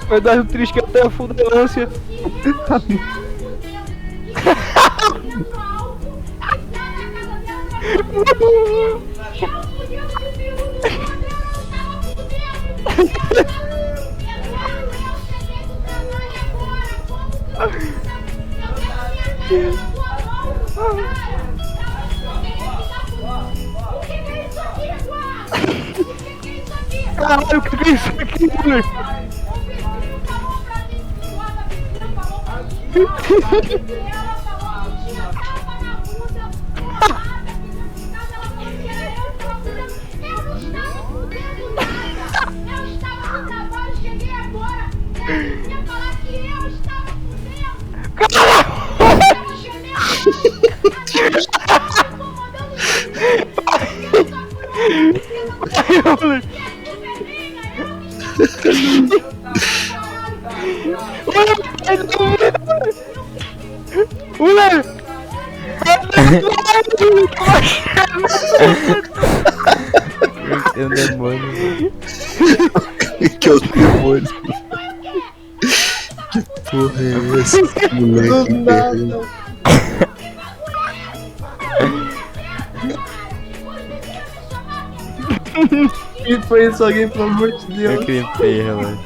Vai dar um trisque até a fundância. Caralho, o que é isso aqui, moleque? Rullerr! É um demônio. Que é o demônio. Que porra é essa? Moleque terrível. Que foi isso, alguém, pelo amor de Deus? Eu gripei, relógio.